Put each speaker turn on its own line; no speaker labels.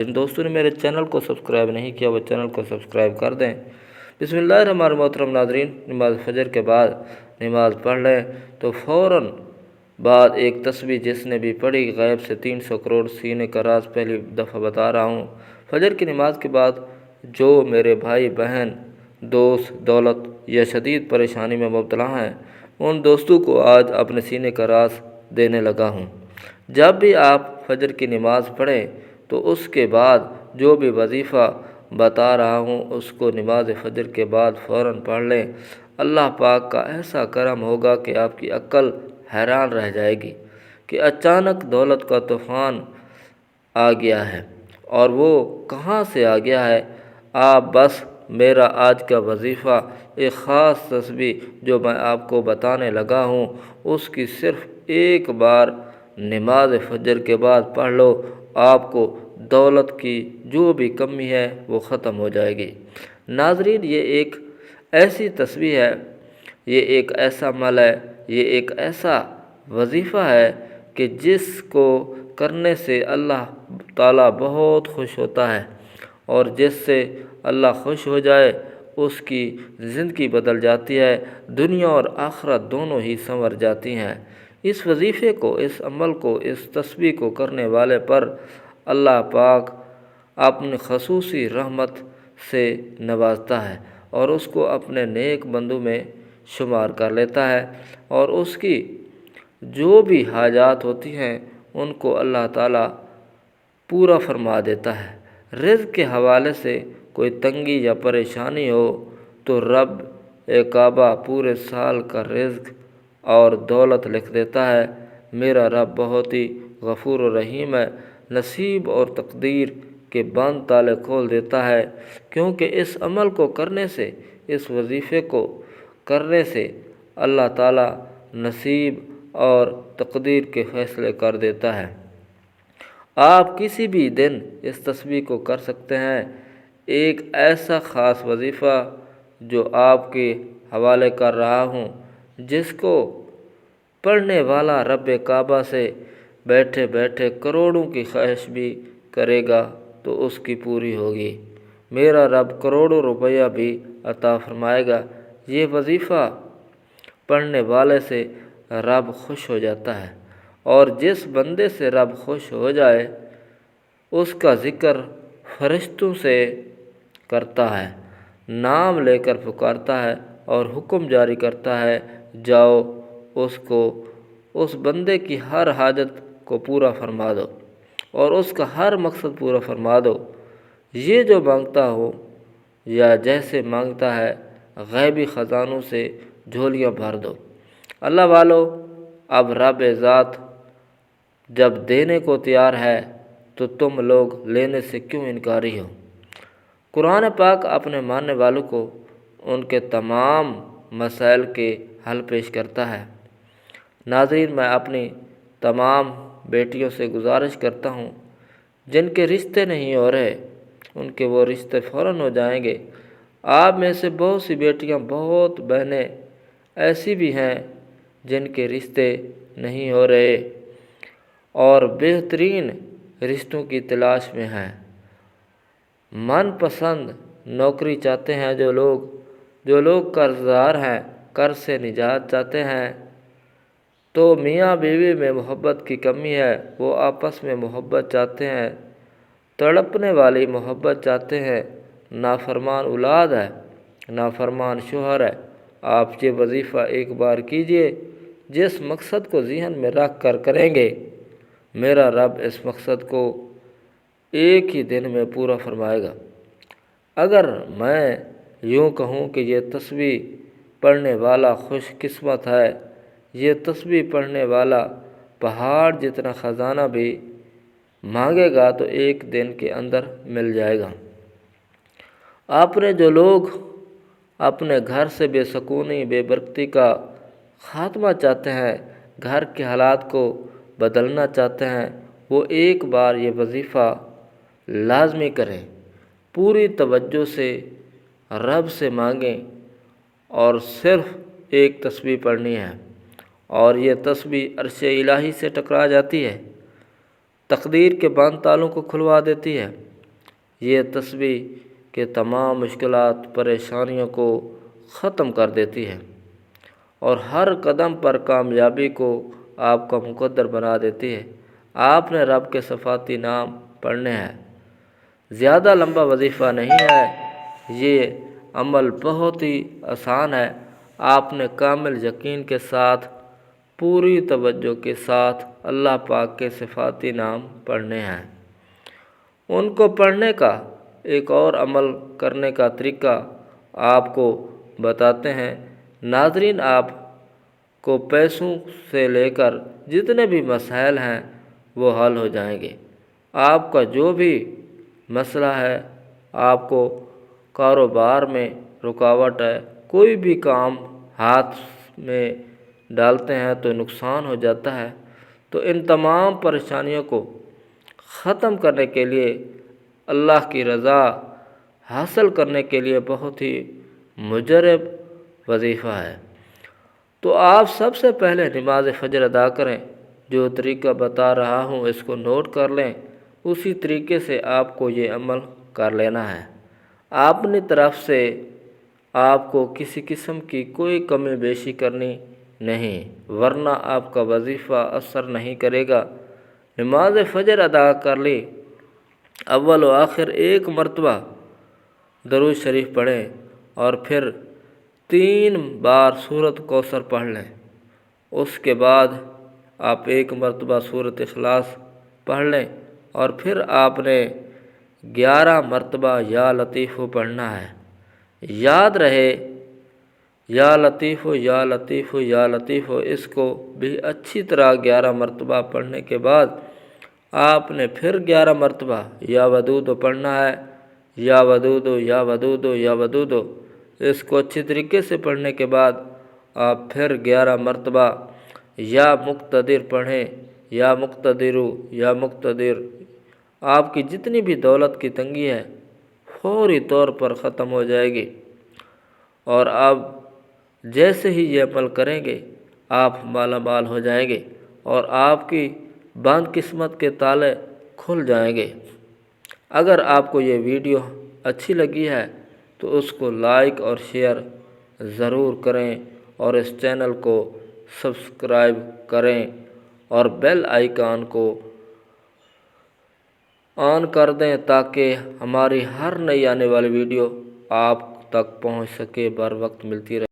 جن دوستوں نے میرے چینل کو سبسکرائب نہیں کیا وہ چینل کو سبسکرائب کر دیں۔ بسم اللہ الرحمن الرحیم۔ محترم ناظرین، نماز فجر کے بعد نماز پڑھ لیں تو فوراً بعد ایک تسبیح جس نے بھی پڑھی، غیب سے 300 کروڑ سینے کا راز پہلی دفعہ بتا رہا ہوں۔ فجر کی نماز کے بعد جو میرے بھائی بہن دوست دولت یا شدید پریشانی میں مبتلا ہیں، ان دوستوں کو آج اپنے سینے کا راز دینے لگا ہوں۔ جب بھی آپ فجر کی نماز پڑھیں تو اس کے بعد جو بھی وظیفہ بتا رہا ہوں اس کو نماز فجر کے بعد فوراً پڑھ لیں۔ اللہ پاک کا ایسا کرم ہوگا کہ آپ کی عقل حیران رہ جائے گی کہ اچانک دولت کا طوفان آ گیا ہے، اور وہ کہاں سے آ گیا ہے۔ آپ بس میرا آج کا وظیفہ، ایک خاص تسبیح جو میں آپ کو بتانے لگا ہوں، اس کی صرف ایک بار نماز فجر کے بعد پڑھ لو، آپ کو دولت کی جو بھی کمی ہے وہ ختم ہو جائے گی۔ ناظرین، یہ ایک ایسی تسبیح ہے، یہ ایک ایسا عمل ہے، یہ ایک ایسا وظیفہ ہے کہ جس کو کرنے سے اللہ تعالیٰ بہت خوش ہوتا ہے، اور جس سے اللہ خوش ہو جائے اس کی زندگی بدل جاتی ہے، دنیا اور آخرت دونوں ہی سنور جاتی ہیں۔ اس وظیفے کو، اس عمل کو، اس تسبیح کو کرنے والے پر اللہ پاک اپنی خصوصی رحمت سے نوازتا ہے اور اس کو اپنے نیک بندوں میں شمار کر لیتا ہے، اور اس کی جو بھی حاجات ہوتی ہیں ان کو اللہ تعالیٰ پورا فرما دیتا ہے۔ رزق کے حوالے سے کوئی تنگی یا پریشانی ہو تو رب کعبہ پورے سال کا رزق اور دولت لکھ دیتا ہے۔ میرا رب بہت ہی غفور و رحیم ہے، نصیب اور تقدیر کے بند تالے کھول دیتا ہے، کیونکہ اس عمل کو کرنے سے، اس وظیفے کو کرنے سے اللہ تعالیٰ نصیب اور تقدیر کے فیصلے کر دیتا ہے۔ آپ کسی بھی دن اس تسبیح کو کر سکتے ہیں۔ ایک ایسا خاص وظیفہ جو آپ کے حوالے کر رہا ہوں، جس کو پڑھنے والا رب کعبہ سے بیٹھے بیٹھے کروڑوں کی خواہش بھی کرے گا تو اس کی پوری ہوگی۔ میرا رب کروڑوں روپیہ بھی عطا فرمائے گا۔ یہ وظیفہ پڑھنے والے سے رب خوش ہو جاتا ہے، اور جس بندے سے رب خوش ہو جائے اس کا ذکر فرشتوں سے کرتا ہے، نام لے کر پکارتا ہے اور حکم جاری کرتا ہے، جاؤ اس بندے کی ہر حاجت کو پورا فرما دو اور اس کا ہر مقصد پورا فرما دو۔ یہ جو مانگتا ہو یا جیسے مانگتا ہے، غیبی خزانوں سے جھولیاں بھر دو۔ اللہ والو، اب رب ذات جب دینے کو تیار ہے تو تم لوگ لینے سے کیوں انکاری ہو؟ قرآن پاک اپنے ماننے والوں کو ان کے تمام مسائل کے حل پیش کرتا ہے۔ ناظرین، میں اپنی تمام بیٹیوں سے گزارش کرتا ہوں جن کے رشتے نہیں ہو رہے، ان کے وہ رشتے فوراً ہو جائیں گے۔ آپ میں سے بہت سی بیٹیاں، بہت بہنیں ایسی بھی ہیں جن کے رشتے نہیں ہو رہے اور بہترین رشتوں کی تلاش میں ہیں۔ من پسند نوکری چاہتے ہیں جو لوگ قرض دار ہیں، قرض سے نجات چاہتے ہیں، تو میاں بیوی میں محبت کی کمی ہے، وہ آپس میں محبت چاہتے ہیں، تڑپنے والی محبت چاہتے ہیں، نافرمان اولاد ہے، نافرمان شوہر ہے۔ آپ یہ وظیفہ ایک بار کیجئے، جس مقصد کو ذہن میں رکھ کر کریں گے، میرا رب اس مقصد کو ایک ہی دن میں پورا فرمائے گا۔ اگر میں یوں کہوں کہ یہ تسبیح پڑھنے والا خوش قسمت ہے، یہ تسبیح پڑھنے والا پہاڑ جتنا خزانہ بھی مانگے گا تو ایک دن کے اندر مل جائے گا۔ جو لوگ اپنے گھر سے بے سکونی، بے برکتی کا خاتمہ چاہتے ہیں، گھر کے حالات کو بدلنا چاہتے ہیں، وہ ایک بار یہ وظیفہ لازمی کریں، پوری توجہ سے رب سے مانگیں، اور صرف ایک تسبیح پڑھنی ہے، اور یہ تسبیح عرش الہی سے ٹکرا جاتی ہے، تقدیر کے بند تالوں کو کھلوا دیتی ہے۔ یہ تسبیح کے تمام مشکلات پریشانیوں کو ختم کر دیتی ہے اور ہر قدم پر کامیابی کو آپ کا مقدر بنا دیتی ہے۔ آپ نے رب کے صفاتی نام پڑھنے ہیں۔ زیادہ لمبا وظیفہ نہیں ہے، یہ عمل بہت ہی آسان ہے۔ آپ نے کامل یقین کے ساتھ، پوری توجہ کے ساتھ اللہ پاک کے صفاتی نام پڑھنے ہیں۔ ان کو پڑھنے کا ایک اور عمل کرنے کا طریقہ آپ کو بتاتے ہیں۔ ناظرین، آپ کو پیسوں سے لے کر جتنے بھی مسائل ہیں وہ حل ہو جائیں گے۔ آپ کا جو بھی مسئلہ ہے، آپ کو کاروبار میں رکاوٹ ہے، کوئی بھی کام ہاتھ میں ڈالتے ہیں تو نقصان ہو جاتا ہے، تو ان تمام پریشانیوں کو ختم کرنے کے لیے، اللہ کی رضا حاصل کرنے کے لیے بہت ہی مجرب وظیفہ ہے۔ تو آپ سب سے پہلے نماز فجر ادا کریں۔ جو طریقہ بتا رہا ہوں اس کو نوٹ کر لیں، اسی طریقے سے آپ کو یہ عمل کر لینا ہے۔ اپنی طرف سے آپ کو کسی قسم کی کوئی کمی بیشی کرنی نہیں، ورنہ آپ کا وظیفہ اثر نہیں کرے گا۔ نماز فجر ادا کر لی، اول و آخر ایک مرتبہ درود شریف پڑھیں اور پھر 3 بار سورۃ کوثر پڑھ لیں۔ اس کے بعد آپ ایک مرتبہ سورۃ اخلاص پڑھ لیں اور پھر آپ نے 11 مرتبہ یا لطیف پڑھنا ہے۔ یاد رہے، یا لطیف یا لطیف یا لطیف، اس کو بھی اچھی طرح 11 مرتبہ پڑھنے کے بعد آپ نے پھر 11 مرتبہ یا ودود پڑھنا ہے۔ یا ودود یا ودود یا ودود، اس کو اچھی طریقے سے پڑھنے کے بعد آپ پھر 11 مرتبہ یا مقتدر پڑھیں۔ یا مقتدر یا مقتدر، آپ کی جتنی بھی دولت کی تنگی ہے فوری طور پر ختم ہو جائے گی، اور اب جیسے ہی یہ عمل کریں گے آپ مالا مال ہو جائیں گے اور آپ کی بند قسمت کے تالے کھل جائیں گے۔ اگر آپ کو یہ ویڈیو اچھی لگی ہے تو اس کو لائک اور شیئر ضرور کریں اور اس چینل کو سبسکرائب کریں اور بیل آئیکن کو آن کر دیں تاکہ ہماری ہر نئی آنے والی ویڈیو آپ تک پہنچ سکے، بر وقت ملتی رہے۔